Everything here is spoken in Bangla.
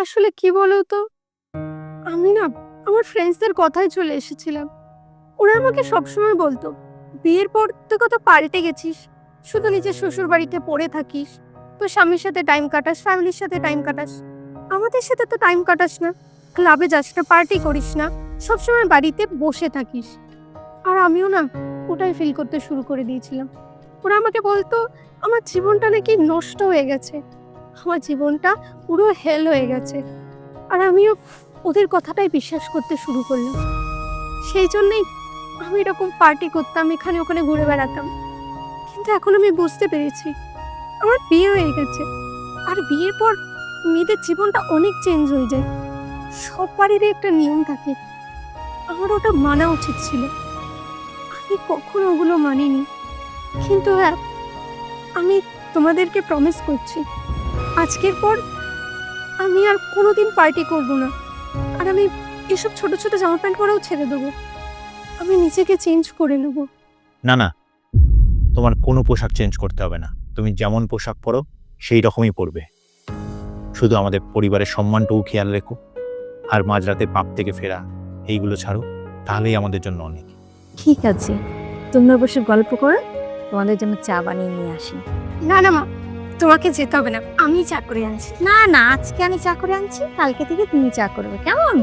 আসলে কি বলতো, আমি না আমার ফ্রেন্ডসদের কথায় চলে এসেছিলাম। ওরা আমাকে সবসময় বলতো, বিয়ের পর তুই কত পাল্টে গেছিস, শুধু নিজের শ্বশুর বাড়িতে পড়ে থাকিস, তোর স্বামীর সাথে টাইম কাটাস, ফ্যামিলির সাথে টাইম কাটাস, আমাদের সাথে তো টাইম কাটাস না, ক্লাবে যাস না, পার্টি করিস না, সবসময় বাড়িতে বসে থাকিস। আর আমিও না ওটাই ফিল করতে শুরু করে দিয়েছিলাম। ওরা আমাকে বলতো আমার জীবনটা নাকি নষ্ট হয়ে গেছে, আমার জীবনটা পুরো হেল হয়ে গেছে। আর আমিও ওদের কথাটাই বিশ্বাস করতে শুরু করলাম। সেই জন্যই আমি এরকম পার্টি করতাম, এখানে ওখানে ঘুরে বেড়াতাম। কিন্তু এখন আমি বুঝতে পেরেছি আমার বিয়ে হয়ে গেছে। আর বিয়ের পর মেয়েদের জীবনটা অনেক চেঞ্জ হয়ে যায়। সব বাড়িরই একটা নিয়ম থাকে, আমার ওটা মানা উচিত ছিল। আমি কখনো ওগুলো মানিনি। কিন্তু হ্যাঁ, আমি তোমাদেরকে প্রমিস করছি, আজকের পর আমি আর কোনোদিন পার্টি করব না। আর আমি এসব ছোট ছোট জামা প্যান্ট পরেও ছেড়ে দেবো। আমি নিজেকে চেঞ্জ করে নেব। না না, তোমার কোনো পোশাক চেঞ্জ করতে হবে না। তুমি যেমন পোশাক পরো সেই রকমই পরবে। শুধু আমাদের পরিবারের সম্মানটুকু খেয়াল রেখো। আর মাঝরাতে পাপ থেকে ফেরা এইগুলো ছাড়ো, তাহলেই আমাদের জন্য অনেক। ঠিক আছে, তোমরা বসে গল্প করো, তোমাদের জন্য চা বানিয়ে নিয়ে আসি। না না মা, তোমাকে যেতে হবে না, আমি চা করে আনছি। না না, আজকে আমি চা করে আনছি, কালকে থেকে তুমি চা করবে, কেমন?